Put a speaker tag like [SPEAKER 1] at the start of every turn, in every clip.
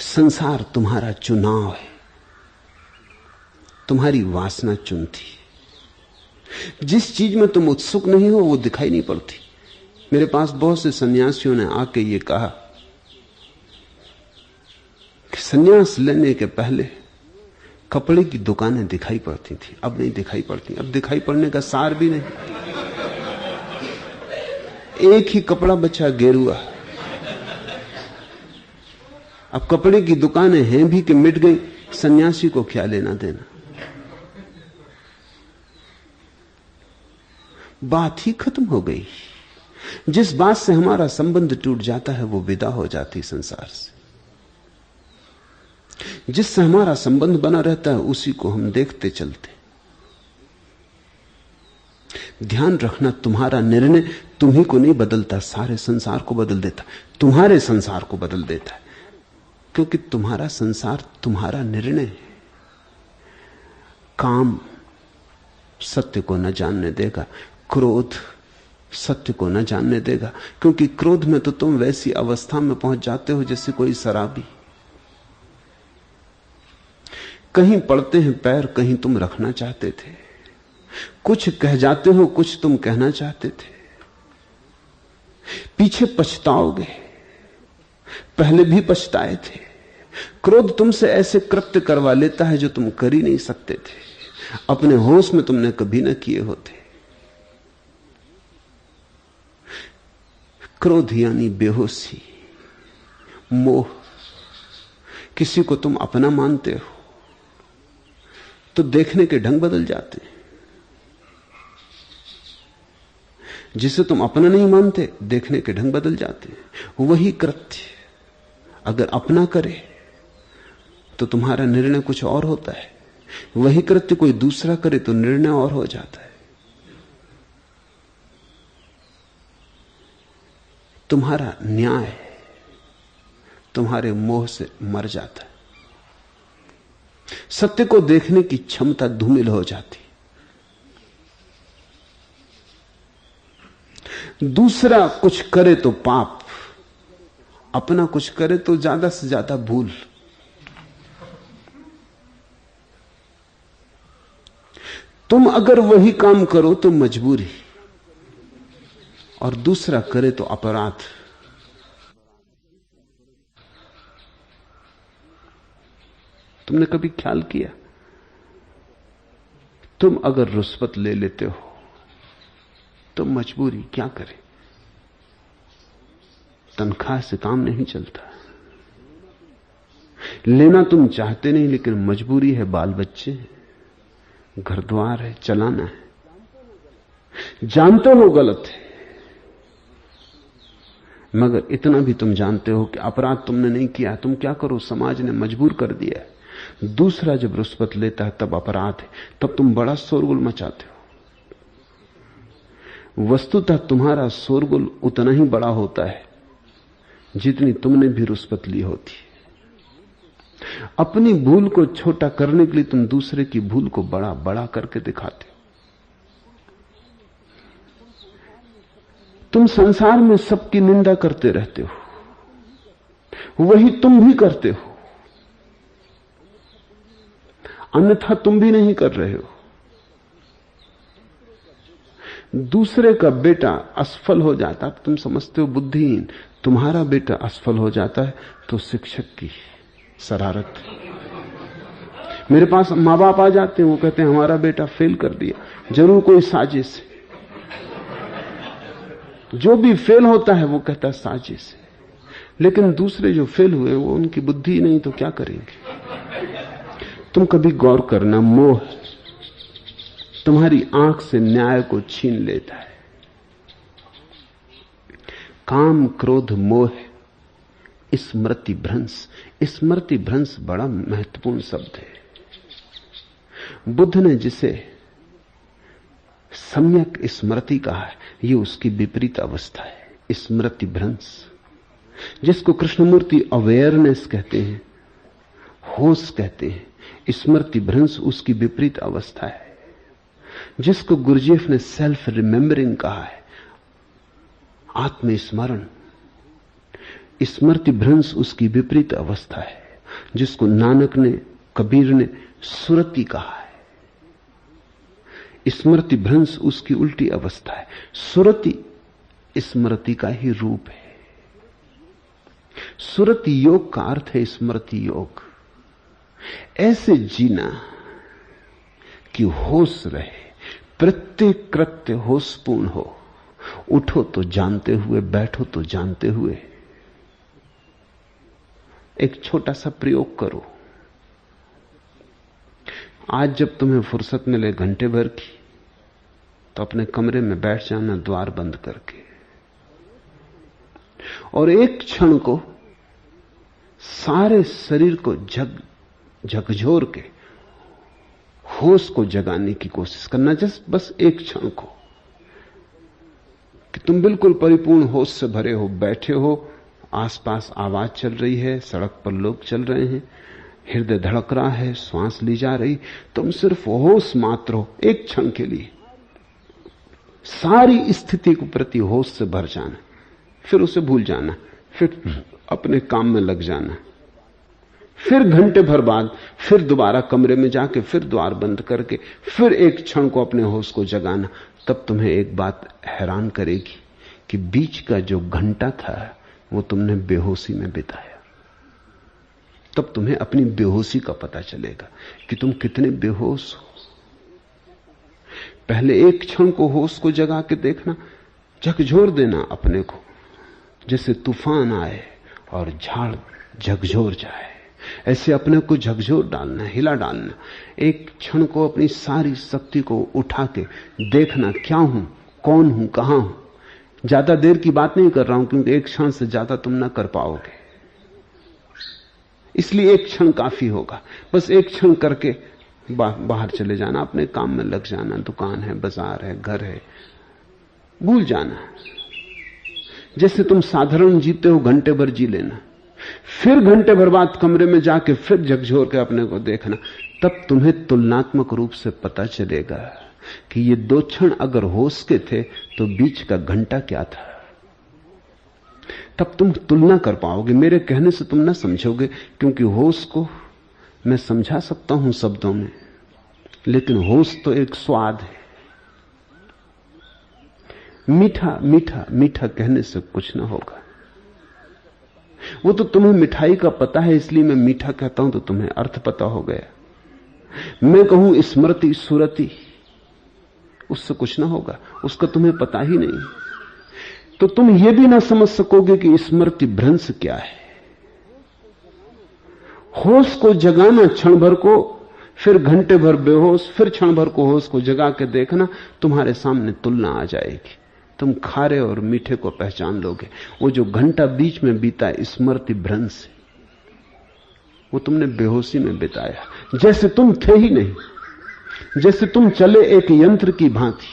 [SPEAKER 1] संसार तुम्हारा चुनाव है, तुम्हारी वासना चुनती। जिस चीज में तुम उत्सुक नहीं हो वो दिखाई नहीं पड़ती। मेरे पास बहुत से सन्यासियों ने आके ये कहा कि सन्यास लेने के पहले कपड़े की दुकानें दिखाई पड़ती थी, अब नहीं दिखाई पड़ती। अब दिखाई पड़ने का सार भी नहीं। एक ही कपड़ा बचा, गेरुआ। अब कपड़े की दुकानें हैं भी कि मिट गई, सन्यासी को क्या लेना देना। बात ही खत्म हो गई। जिस बात से हमारा संबंध टूट जाता है वो विदा हो जाती संसार से। जिससे हमारा संबंध बना रहता है उसी को हम देखते चलते। ध्यान रखना, तुम्हारा निर्णय तुम्ही को नहीं बदलता, सारे संसार को बदल देता, तुम्हारे संसार को बदल देता है। क्योंकि तुम्हारा संसार तुम्हारा निर्णय है। काम सत्य को न जानने देगा, क्रोध सत्य को न जानने देगा। क्योंकि क्रोध में तो तुम वैसी अवस्था में पहुंच जाते हो जैसे कोई शराबी। कहीं पड़ते हैं पैर, कहीं तुम रखना चाहते थे। कुछ कह जाते हो, कुछ तुम कहना चाहते थे। पीछे पछताओगे, पहले भी पछताए थे। क्रोध तुमसे ऐसे कृत्य करवा लेता है जो तुम कर ही नहीं सकते थे, अपने होश में तुमने कभी न किए होते। क्रोध यानी बेहोशी, मोह। किसी को तुम अपना मानते हो तो देखने के ढंग बदल जाते हैं। जिसे तुम अपना नहीं मानते, देखने के ढंग बदल जाते हैं। वही कृत्य अगर अपना करे तो तुम्हारा निर्णय कुछ और होता है। वही कृत्य कोई दूसरा करे तो निर्णय और हो जाता है। तुम्हारा न्याय तुम्हारे मोह से मर जाता है। सत्य को देखने की क्षमता धूमिल हो जाती। दूसरा कुछ करे तो पाप, अपना कुछ करे तो ज्यादा से ज्यादा भूल। तुम अगर वही काम करो तो मजबूरी, और दूसरा करे तो अपराध। तुमने कभी ख्याल किया, तुम अगर रुष्वत ले लेते हो तो मजबूरी क्या करे? तनख्वाह से काम नहीं चलता। लेना तुम चाहते नहीं, लेकिन मजबूरी है। बाल बच्चे, घर द्वार है, चलाना है। जानते हो गलत है, मगर इतना भी तुम जानते हो कि अपराध तुमने नहीं किया। तुम क्या करो, समाज ने मजबूर कर दिया है। दूसरा जब रुष्वत लेता है तब अपराध है, तब तुम बड़ा शोरगुल मचाते हो। वस्तुतः तुम्हारा शोरगुल उतना ही बड़ा होता है जितनी तुमने भी रुष्वत ली होती। अपनी भूल को छोटा करने के लिए तुम दूसरे की भूल को बड़ा बड़ा करके दिखाते हो। तुम संसार में सबकी निंदा करते रहते हो, वही तुम भी करते हो, अन्यथा तुम भी नहीं कर रहे हो। दूसरे का बेटा असफल हो जाता तो तुम समझते हो बुद्धिहीन। तुम्हारा बेटा असफल हो जाता है तो शिक्षक की शरारत। मेरे पास मां बाप आ जाते हैं, वो कहते हैं हमारा बेटा फेल कर दिया, जरूर कोई साजिश है। जो भी फेल होता है वो कहता है साजिश है। लेकिन दूसरे जो फेल हुए वो उनकी बुद्धि नहीं, तो क्या करेंगे? तुम कभी गौर करना, मोह तुम्हारी आंख से न्याय को छीन लेता है। काम, क्रोध, मोह, स्मृति भ्रंश। स्मृति भ्रंश बड़ा महत्वपूर्ण शब्द है। बुद्ध ने जिसे सम्यक स्मृति कहा है, यह उसकी विपरीत अवस्था है, स्मृति भ्रंश। जिसको कृष्णमूर्ति अवेयरनेस कहते हैं, होश कहते हैं, स्मृति भ्रंश उसकी विपरीत अवस्था है। जिसको गुरुजीएफ ने सेल्फ रिमेंबरिंग कहा है, आत्मस्मरण, स्मृति भ्रंश उसकी विपरीत अवस्था है। जिसको नानक ने, कबीर ने सुरति कहा है। स्मृति भ्रंश उसकी उल्टी अवस्था है। सुरति स्मृति का ही रूप है। सुरति योग का अर्थ है स्मृति योग। ऐसे जीना कि होश रहे, प्रत्येक कृत्य होशपूर्ण हो। उठो तो जानते हुए, बैठो तो जानते हुए। एक छोटा सा प्रयोग करो। आज जब तुम्हें फुर्सत मिले घंटे भर की, तो अपने कमरे में बैठ जाना द्वार बंद करके, और एक क्षण को सारे शरीर को झकझोर के होश को जगाने की कोशिश करना। जस्ट बस एक क्षण को कि तुम बिल्कुल परिपूर्ण होश से भरे हो, बैठे हो, आसपास आवाज चल रही है, सड़क पर लोग चल रहे हैं, हृदय धड़क रहा है, श्वास ली जा रही, तुम सिर्फ होश मात्र हो। एक क्षण के लिए सारी स्थिति को प्रति होश से भर जाना, फिर उसे भूल जाना, फिर अपने काम में लग जाना। फिर घंटे भर बाद फिर दोबारा कमरे में जाके फिर द्वार बंद करके फिर एक क्षण को अपने होश को जगाना। तब तुम्हें एक बात हैरान करेगी कि बीच का जो घंटा था वो तुमने बेहोशी में बिताया। तब तुम्हें अपनी बेहोशी का पता चलेगा कि तुम कितने बेहोश हो। पहले एक क्षण को होश को जगा के देखना, झकझोर देना अपने को, जैसे तूफान आए और झाड़ झकझोर जाए, ऐसे अपने को झकझोर डालना, हिला डालना। एक क्षण को अपनी सारी शक्ति को उठा के देखना, क्या हूं, कौन हूं, कहां हूं। ज्यादा देर की बात नहीं कर रहा हूं, क्योंकि एक क्षण से ज्यादा तुम ना कर पाओगे, इसलिए एक क्षण काफी होगा। बस एक क्षण करके बाहर चले जाना, अपने काम में लग जाना। दुकान है, बाजार है, घर है, भूल जाना। जैसे तुम साधारण जीते हो घंटे भर जी लेना, फिर घंटे भर बाद कमरे में जाके फिर झकझोर के अपने को देखना। तब तुम्हें तुलनात्मक रूप से पता चलेगा कि ये दो क्षण अगर होश के थे तो बीच का घंटा क्या था। तब तुम तुलना कर पाओगे। मेरे कहने से तुम ना समझोगे, क्योंकि होश को मैं समझा सकता हूं शब्दों में, लेकिन होश तो एक स्वाद है। मीठा मीठा मीठा कहने से कुछ ना होगा। वो तो तुम्हें मिठाई का पता है, इसलिए मैं मीठा कहता हूं, तो तुम्हें अर्थ पता हो गया। मैं कहूं स्मृति सुरति, उससे कुछ ना होगा, उसका तुम्हें पता ही नहीं। तो तुम ये भी ना समझ सकोगे कि स्मृति भ्रंश क्या है। होश को जगाना क्षण भर को, फिर घंटे भर बेहोश, फिर क्षण भर को होश को जगा के देखना, तुम्हारे सामने तुलना आ जाएगी। तुम खारे और मीठे को पहचान लोगे। वो जो घंटा बीच में बीता स्मृति भ्रंश है, वो तुमने बेहोशी में बिताया, जैसे तुम थे ही नहीं, जैसे तुम चले एक यंत्र की भांति,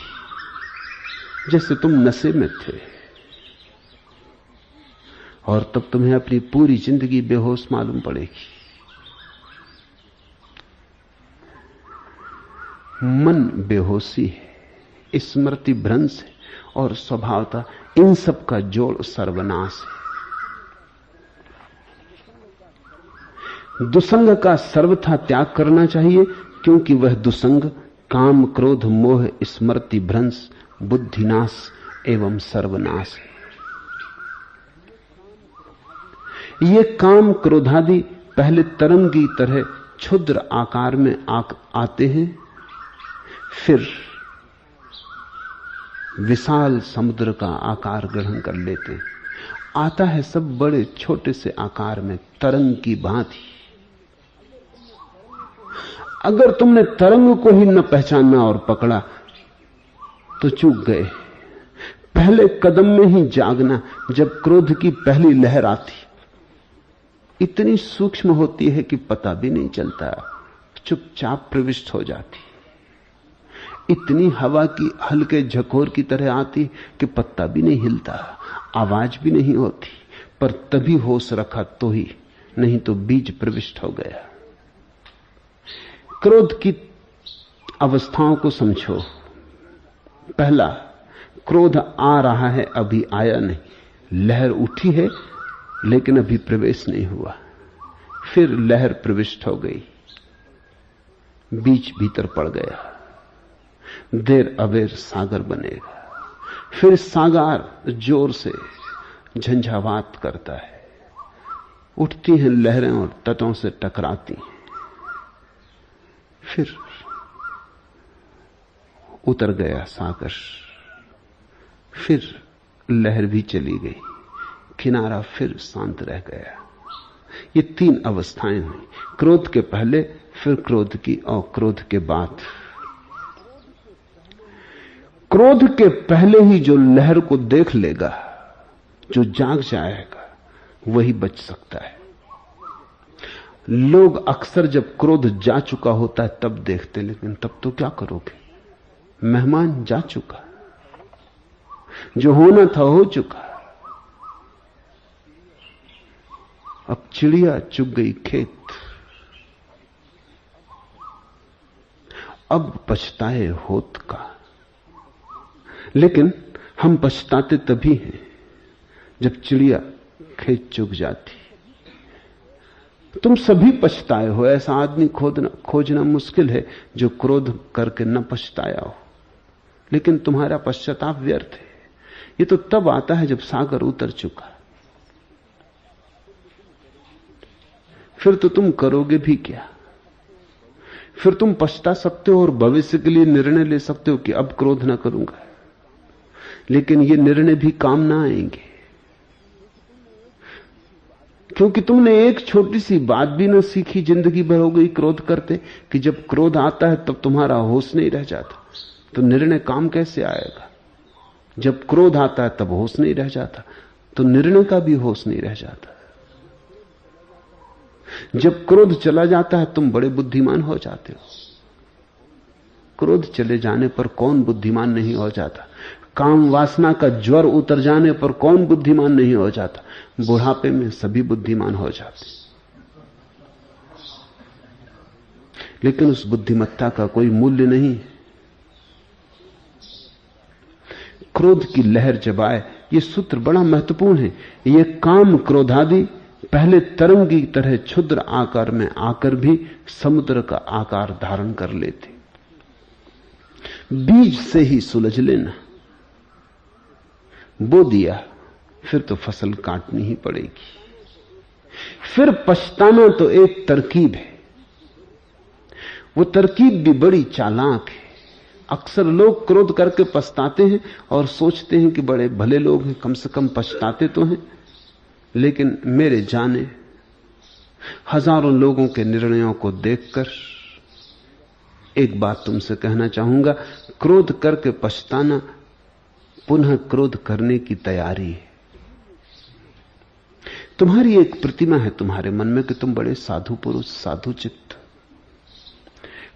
[SPEAKER 1] जैसे तुम नशे में थे। और तब तुम्हें अपनी पूरी जिंदगी बेहोश मालूम पड़ेगी। मन बेहोशी है, स्मृति भ्रंश है, और स्वभावता इन सब का जोड़ सर्वनाश है। दुसंग का सर्वथा त्याग करना चाहिए, क्योंकि वह दुसंग काम क्रोध मोह स्मृति भ्रंश बुद्धिनाश एवं सर्वनाश है। ये काम क्रोधादि पहले तरंग की तरह क्षुद्र आकार में आते हैं, फिर विशाल समुद्र का आकार ग्रहण कर लेते हैं। आता है सब बड़े छोटे से आकार में, तरंग की भांति। अगर तुमने तरंग को ही न पहचाना और पकड़ा तो चूक गए। पहले कदम में ही जागना, जब क्रोध की पहली लहर आती, इतनी सूक्ष्म होती है कि पता भी नहीं चलता, चुपचाप प्रविष्ट हो जाती। इतनी हवा की हल्के झकोर की तरह आती कि पत्ता भी नहीं हिलता, आवाज भी नहीं होती, पर तभी होश रखा तो ही, नहीं तो बीज प्रविष्ट हो गया। क्रोध की अवस्थाओं को समझो। पहला, क्रोध आ रहा है, अभी आया नहीं, लहर उठी है लेकिन अभी प्रवेश नहीं हुआ। फिर लहर प्रविष्ट हो गई, बीच भीतर पड़ गया। देर अबेर सागर बनेगा। फिर सागर जोर से झंझावात करता है, उठती हैं लहरें और तटों से टकराती हैं। फिर उतर गया सागर, फिर लहर भी चली गई, किनारा फिर शांत रह गया। ये तीन अवस्थाएं हुई, क्रोध के पहले, फिर क्रोध की और क्रोध के बाद। क्रोध के पहले ही जो लहर को देख लेगा, जो जाग जाएगा, वही बच सकता है। लोग अक्सर जब क्रोध जा चुका होता है तब देखते, लेकिन तब तो क्या करोगे? मेहमान जा चुका, जो होना था हो चुका। अब चिड़िया चुग गई खेत, अब पछताए होत का। लेकिन हम पछताते तभी हैं जब चिड़िया खेत चुग जाती। तुम सभी पछताए हो, ऐसा आदमी खोजना मुश्किल है जो क्रोध करके न पछताया हो। लेकिन तुम्हारा पश्चाताप व्यर्थ है। ये तो तब आता है जब सागर उतर चुका। फिर तो तुम करोगे भी क्या? फिर तुम पछता सकते हो और भविष्य के लिए निर्णय ले सकते हो कि अब क्रोध ना करूंगा, लेकिन ये निर्णय भी काम ना आएंगे, क्योंकि तुमने एक छोटी सी बात भी ना सीखी। जिंदगी भर हो गई क्रोध करते कि जब क्रोध आता है तब तुम्हारा होश नहीं रह जाता, तो निर्णय काम कैसे आएगा? जब क्रोध आता है तब होश नहीं रह जाता, तो निर्णय का भी होश नहीं रह जाता। जब क्रोध चला जाता है तुम बड़े बुद्धिमान हो जाते हो। क्रोध चले जाने पर कौन बुद्धिमान नहीं हो जाता? काम वासना का ज्वर उतर जाने पर कौन बुद्धिमान नहीं हो जाता? बुढ़ापे में सभी बुद्धिमान हो जाते, लेकिन उस बुद्धिमत्ता का कोई मूल्य नहीं। क्रोध की लहर जब आए, यह सूत्र बड़ा महत्वपूर्ण है। यह काम क्रोधादि पहले तरंग की तरह क्षुद्र आकार में आकर भी समुद्र का आकार धारण कर लेते। बीज से ही सुलझ लेना, बो दिया फिर तो फसल काटनी ही पड़ेगी। फिर पछताना तो एक तरकीब है, वो तरकीब भी बड़ी चालाक है। अक्सर लोग क्रोध करके पछताते हैं और सोचते हैं कि बड़े भले लोग हैं, कम से कम पछताते तो हैं। लेकिन मेरे जाने हजारों लोगों के निर्णयों को देखकर एक बात तुमसे कहना चाहूंगा, क्रोध करके पछताना पुनः क्रोध करने की तैयारी है। तुम्हारी एक प्रतिमा है तुम्हारे मन में कि तुम बड़े साधु पुरुष, साधु चित्त।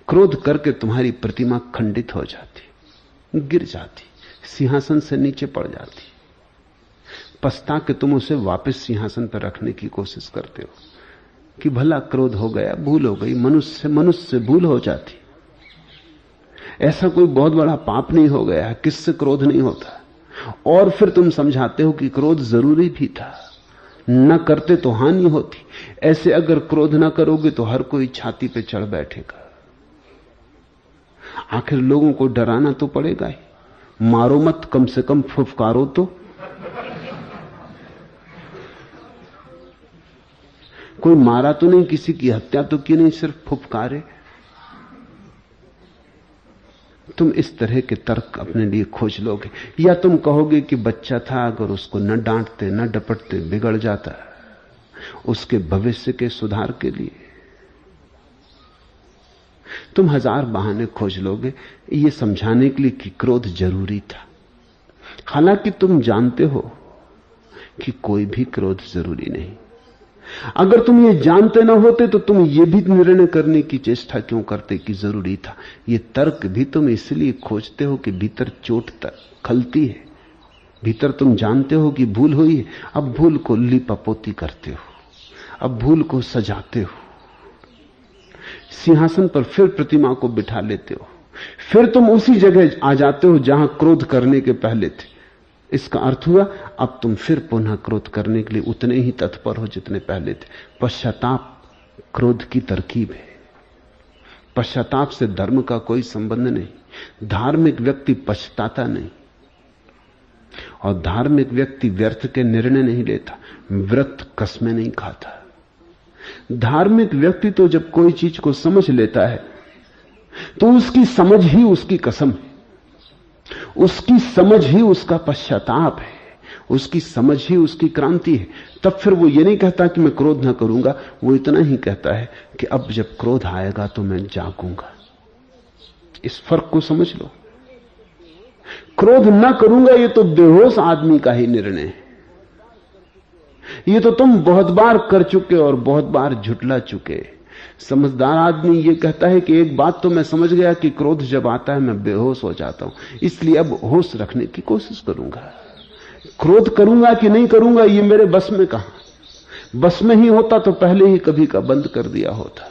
[SPEAKER 1] क्रोध करके तुम्हारी प्रतिमा खंडित हो जाती, गिर जाती, सिंहासन से नीचे पड़ जाती। पछता के तुम उसे वापस सिंहासन पर रखने की कोशिश करते हो कि भला क्रोध हो गया, भूल हो गई। मनुष्य से भूल हो जाती। ऐसा कोई बहुत बड़ा पाप नहीं हो गया, किससे क्रोध नहीं होता। और फिर तुम समझाते हो कि क्रोध जरूरी भी था, न करते तो हानि होती। ऐसे अगर क्रोध ना करोगे तो हर कोई छाती पे चढ़ बैठेगा। आखिर लोगों को डराना तो पड़ेगा ही। मारो मत, कम से कम फुफकारो तो। कोई मारा तो नहीं, किसी की हत्या तो की नहीं, सिर्फ फुफकारे। तुम इस तरह के तर्क अपने लिए खोज लोगे, या तुम कहोगे कि बच्चा था, अगर उसको न डांटते न डपटते बिगड़ जाता, उसके भविष्य के सुधार के लिए। तुम हजार बहाने खोज लोगे ये समझाने के लिए कि क्रोध जरूरी था। हालांकि तुम जानते हो कि कोई भी क्रोध जरूरी नहीं। अगर तुम ये जानते ना होते तो तुम ये भी निर्णय करने की चेष्टा क्यों करते कि जरूरी था। ये तर्क भी तुम इसलिए खोजते हो कि भीतर चोट खलती है, भीतर तुम जानते हो कि भूल हुई है। अब भूल को लिपापोती करते हो, अब भूल को सजाते हो, सिंहासन पर फिर प्रतिमा को बिठा लेते हो। फिर तुम उसी जगह आ जाते हो जहां क्रोध करने के पहले थे। इसका अर्थ हुआ अब तुम फिर पुनः क्रोध करने के लिए उतने ही तत्पर हो जितने पहले थे। पश्चाताप क्रोध की तरकीब है। पश्चाताप से धर्म का कोई संबंध नहीं। धार्मिक व्यक्ति पछताता नहीं, और धार्मिक व्यक्ति व्यर्थ के निर्णय नहीं लेता, व्रत कसमें नहीं खाता। धार्मिक व्यक्ति तो जब कोई चीज को समझ लेता है तो उसकी समझ ही उसकी कसम है, उसकी समझ ही उसका पश्चाताप है, उसकी समझ ही उसकी क्रांति है। तब फिर वो ये नहीं कहता कि मैं क्रोध ना करूंगा, वो इतना ही कहता है कि अब जब क्रोध आएगा तो मैं जागूंगा। इस फर्क को समझ लो। क्रोध ना करूंगा ये तो बेहोश आदमी का ही निर्णय है। ये तो तुम बहुत बार कर चुके और बहुत बार झुटला चुके। समझदार आदमी ये कहता है कि एक बात तो मैं समझ गया कि क्रोध जब आता है मैं बेहोश हो जाता हूं, इसलिए अब होश रखने की कोशिश करूंगा। क्रोध करूंगा कि नहीं करूंगा ये मेरे बस में कहां। बस में ही होता तो पहले ही कभी का बंद कर दिया होता।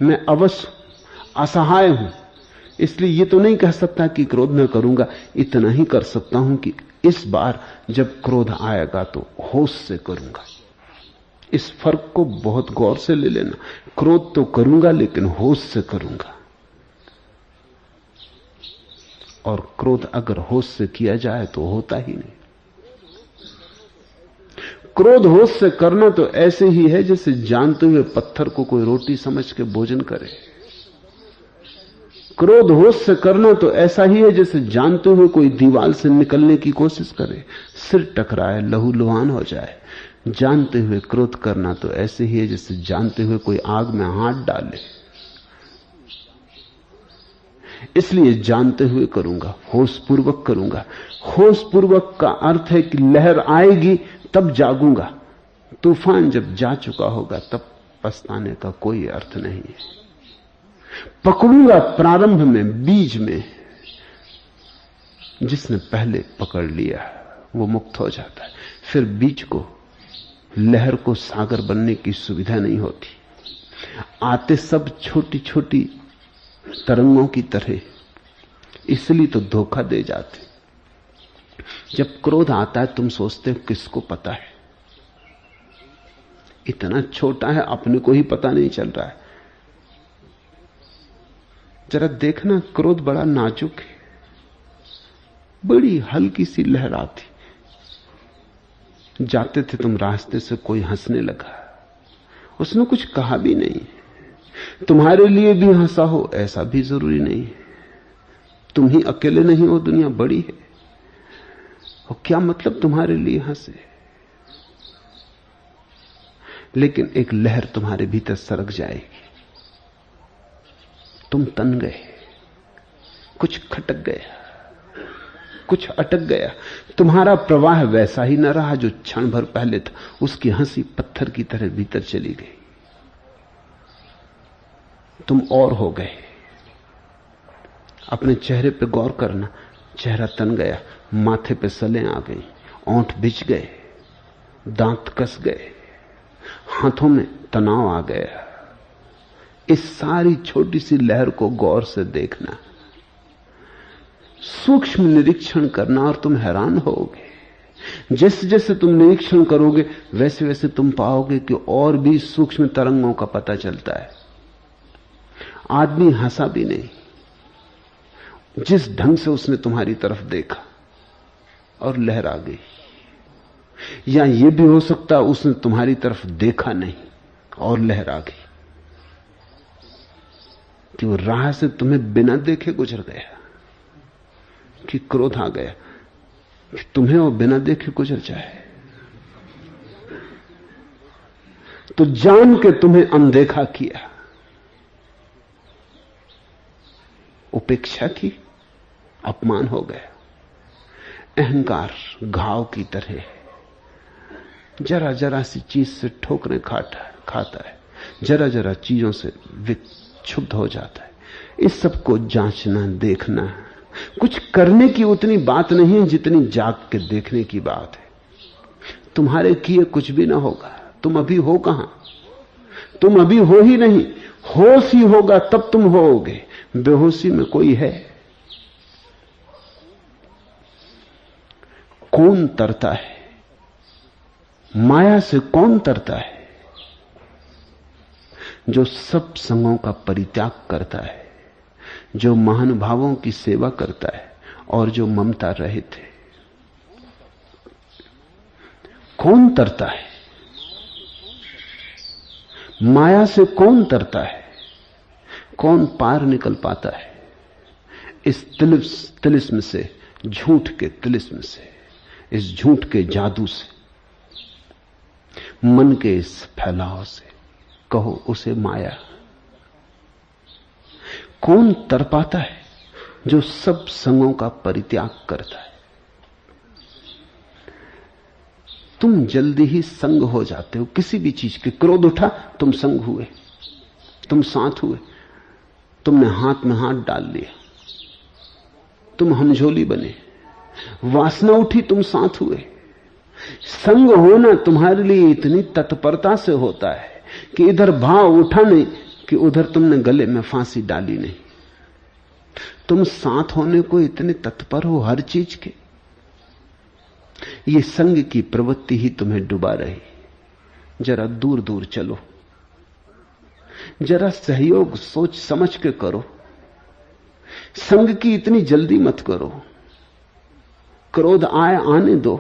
[SPEAKER 1] मैं अवश्य असहाय हूं, इसलिए ये तो नहीं कह सकता कि क्रोध न करूंगा। इतना ही कर सकता हूं कि इस बार जब क्रोध आएगा तो होश से करूंगा। इस फर्क को बहुत गौर से ले लेना। क्रोध तो करूंगा लेकिन होश से करूंगा। और क्रोध अगर होश से किया जाए तो होता ही नहीं। क्रोध होश से करना तो ऐसे ही है जैसे जानते हुए पत्थर को कोई रोटी समझ के भोजन करे। क्रोध होश से करना तो ऐसा ही है जैसे जानते हुए कोई दीवार से निकलने की कोशिश करे, सिर टकराए, लहूलुहान हो जाए। जानते हुए क्रोध करना तो ऐसे ही है जैसे जानते हुए कोई आग में हाथ डाले। इसलिए जानते हुए करूंगा, होश पूर्वक करूंगा। होश पूर्वक का अर्थ है कि लहर आएगी तब जागूंगा। तूफान जब जा चुका होगा तब पछताने का कोई अर्थ नहीं है। पकड़ूंगा प्रारंभ में, बीज में। जिसने पहले पकड़ लिया वो मुक्त हो जाता है। फिर बीज को, लहर को सागर बनने की सुविधा नहीं होती। आते सब छोटी छोटी तरंगों की तरह, इसलिए तो धोखा दे जाते। जब क्रोध आता है तुम सोचते हो किसको पता है, इतना छोटा है अपने को ही पता नहीं चल रहा है। जरा देखना, क्रोध बड़ा नाजुक है। बड़ी हल्की सी लहर आती, जाते थे तुम रास्ते से, कोई हंसने लगा, उसने कुछ कहा भी नहीं। तुम्हारे लिए भी हंसा हो ऐसा भी जरूरी नहीं है। तुम ही अकेले नहीं हो, दुनिया बड़ी है। और क्या मतलब तुम्हारे लिए हंसे, लेकिन एक लहर तुम्हारे भीतर सरक जाएगी। तुम तन गए, कुछ खटक गया, कुछ अटक गया। तुम्हारा प्रवाह वैसा ही न रहा जो क्षण भर पहले था। उसकी हंसी पत्थर की तरह भीतर चली गई, तुम और हो गए। अपने चेहरे पे गौर करना, चेहरा तन गया, माथे पे सलें आ गई, ओंठ बिछ गए, दांत कस गए, हाथों में तनाव आ गया। इस सारी छोटी सी लहर को गौर से देखना, सूक्ष्म निरीक्षण करना, और तुम हैरान होगे। जैसे जैसे तुम निरीक्षण करोगे वैसे वैसे तुम पाओगे कि और भी सूक्ष्म तरंगों का पता चलता है। आदमी हंसा भी नहीं, जिस ढंग से उसने तुम्हारी तरफ देखा और लहर आ गई। या यह भी हो सकता उसने तुम्हारी तरफ देखा नहीं और लहर आ गई, कि वो राह से तुम्हें बिना देखे गुजर गया। कि क्रोध आ गया कि तुम्हें वो बिना देखे गुजर जाए, तो जान के तुम्हें अनदेखा किया, उपेक्षा की, अपमान हो गया। अहंकार घाव की तरह जरा जरा सी चीज से ठोकरें खाता है, जरा जरा चीजों से विक्षुब्ध हो जाता है। इस सब को जांचना, देखना, कुछ करने की उतनी बात नहीं है जितनी जाग के देखने की बात है। तुम्हारे किए कुछ भी ना होगा। तुम अभी हो कहां? तुम अभी हो ही नहीं। होश ही होगा तब तुम होोगे। बेहोशी में कोई है? कौन तरता है? माया से कौन तरता है? जो सब संगों का परित्याग करता है, जो महानुभावों की सेवा करता है और जो ममता रहित है। कौन तरता है? माया से कौन तरता है? कौन पार निकल पाता है इस तिलिस्म से, झूठ के तिलिस्म से, इस झूठ के जादू से, मन के इस फैलाव से? कहो उसे माया। कौन तर पाता है? जो सब संगों का परित्याग करता है। तुम जल्दी ही संग हो जाते हो किसी भी चीज के। क्रोध उठा, तुम संग हुए, तुम साथ हुए, तुमने हाथ में हाथ डाल लिया, तुम हमझोली बने। वासना उठी, तुम साथ हुए। संग होना तुम्हारे लिए इतनी तत्परता से होता है कि इधर भाव उठा नहीं कि उधर तुमने गले में फांसी डाली नहीं। तुम साथ होने को इतने तत्पर हो हर चीज के। ये संग की प्रवृत्ति ही तुम्हें डुबा रही। जरा दूर दूर चलो, जरा सहयोग सोच समझ के करो। संग की इतनी जल्दी मत करो। क्रोध आए आने दो,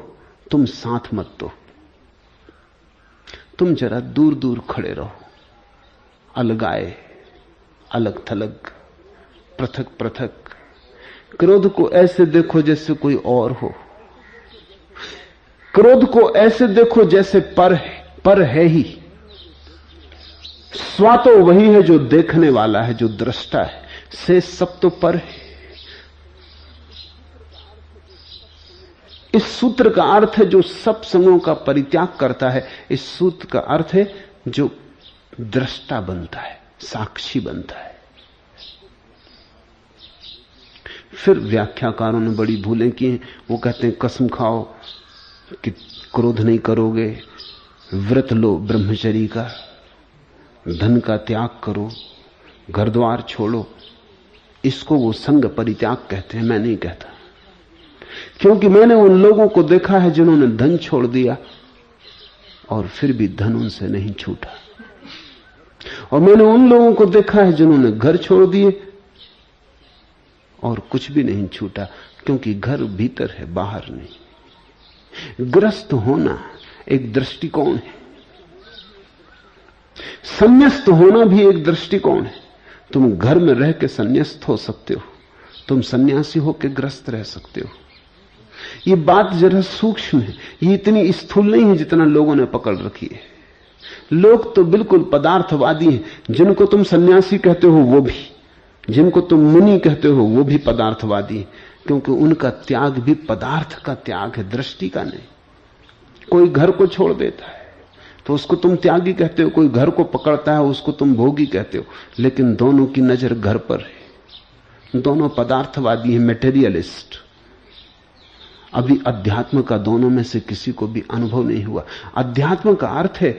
[SPEAKER 1] तुम साथ मत दो। तुम जरा दूर दूर खड़े रहो, अलगाए, अलग थलग, पृथक पृथक। क्रोध को ऐसे देखो जैसे कोई और हो। क्रोध को ऐसे देखो जैसे पर है ही। स्वा तो वही है जो देखने वाला है, जो दृष्टा है, से सब तो पर है। इस सूत्र का अर्थ है जो सब संगों का परित्याग करता है। इस सूत्र का अर्थ है जो दृष्टा बनता है, साक्षी बनता है। फिर व्याख्याकारों ने बड़ी भूलें की हैं। वो कहते हैं कसम खाओ कि क्रोध नहीं करोगे, व्रत लो ब्रह्मचर्य का, धन का त्याग करो, घर द्वार छोड़ो। इसको वो संग परित्याग कहते हैं। मैं नहीं कहता, क्योंकि मैंने उन लोगों को देखा है जिन्होंने धन छोड़ दिया और फिर भी धन उनसे नहीं छूटा। और मैंने उन लोगों को देखा है जिन्होंने घर छोड़ दिए और कुछ भी नहीं छूटा, क्योंकि घर भीतर है, बाहर नहीं। ग्रस्त होना एक दृष्टिकोण है, संन्यास्त होना भी एक दृष्टिकोण है। तुम घर में रह के संन्यास्त हो सकते हो, तुम सन्यासी होकर ग्रस्त रह सकते हो। ये बात जरा सूक्ष्म है, ये इतनी स्थूल नहीं है जितना लोगों ने पकड़ रखी है। लोग तो बिल्कुल पदार्थवादी हैं। जिनको तुम सन्यासी कहते हो वो भी, जिनको तुम मुनि कहते हो वो भी पदार्थवादी हैं, क्योंकि उनका त्याग भी पदार्थ का त्याग है, दृष्टि का नहीं। कोई घर को छोड़ देता है तो उसको तुम त्यागी कहते हो, कोई घर को पकड़ता है उसको तुम भोगी कहते हो, लेकिन दोनों की नजर घर पर है। दोनों पदार्थवादी हैं, मेटेरियलिस्ट। अभी अध्यात्म का दोनों में से किसी को भी अनुभव नहीं हुआ। अध्यात्म का अर्थ है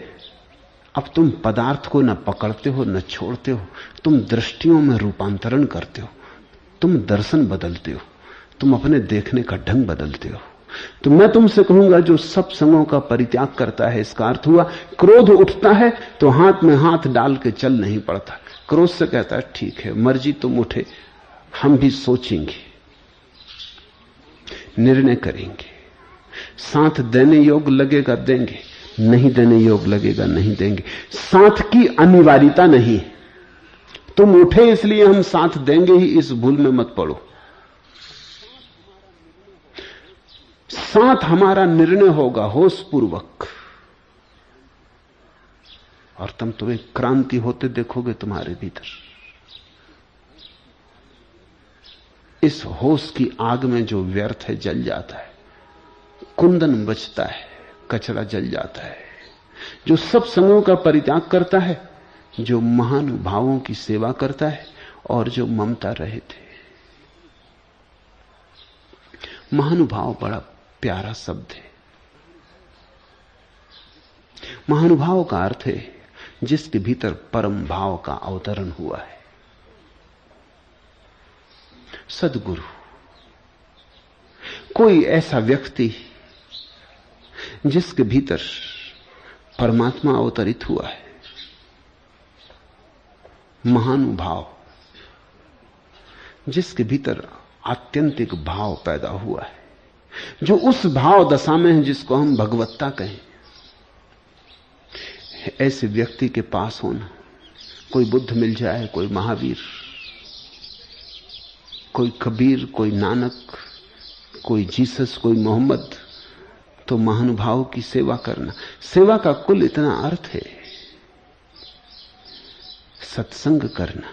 [SPEAKER 1] अब तुम पदार्थ को न पकड़ते हो न छोड़ते हो, तुम दृष्टियों में रूपांतरण करते हो, तुम दर्शन बदलते हो, तुम अपने देखने का ढंग बदलते हो। तो मैं तुमसे कहूंगा जो सब संगों का परित्याग करता है, इसका अर्थ हुआ क्रोध उठता है तो हाथ में हाथ डाल के चल नहीं पड़ता। क्रोध से कहता है ठीक है, मर्जी तुम उठे, हम भी सोचेंगे, निर्णय करेंगे, साथ देने योग लगेगा देंगे, नहीं देने योग लगेगा नहीं देंगे। साथ की अनिवार्यता नहीं, तुम उठे इसलिए हम साथ देंगे ही, इस भूल में मत पड़ो। साथ हमारा निर्णय होगा होशपूर्वक, और तुम एक क्रांति होते देखोगे तुम्हारे भीतर। इस होश की आग में जो व्यर्थ है जल जाता है, कुंदन बचता है, कचरा जल जाता है। जो सब संगों का परित्याग करता है, जो महानुभावों की सेवा करता है और जो ममता रहित है। महानुभाव बड़ा प्यारा शब्द है। महानुभाव का अर्थ है जिसके भीतर परम भाव का अवतरण हुआ है। सद्गुरु, कोई ऐसा व्यक्ति जिसके भीतर परमात्मा अवतरित हुआ है, महानुभाव, जिसके भीतर आत्यंतिक भाव पैदा हुआ है, जो उस भाव दशा में है जिसको हम भगवत्ता कहें, ऐसे व्यक्ति के पास होना, कोई बुद्ध मिल जाए, कोई महावीर, कोई कबीर, कोई नानक, कोई जीसस, कोई मोहम्मद, तो महानुभाव की सेवा करना। सेवा का कुल इतना अर्थ है सत्संग करना,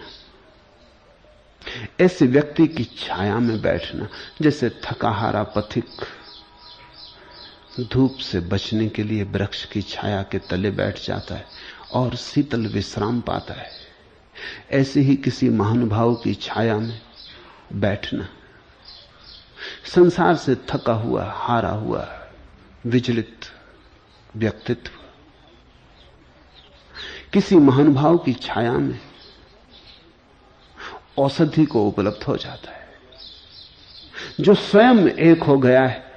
[SPEAKER 1] ऐसे व्यक्ति की छाया में बैठना, जैसे थका हारा पथिक धूप से बचने के लिए वृक्ष की छाया के तले बैठ जाता है और शीतल विश्राम पाता है, ऐसे ही किसी महानुभाव की छाया में बैठना। संसार से थका हुआ, हारा हुआ, विचलित व्यक्तित्व किसी महानुभाव की छाया में औषधि को उपलब्ध हो जाता है। जो स्वयं एक हो गया है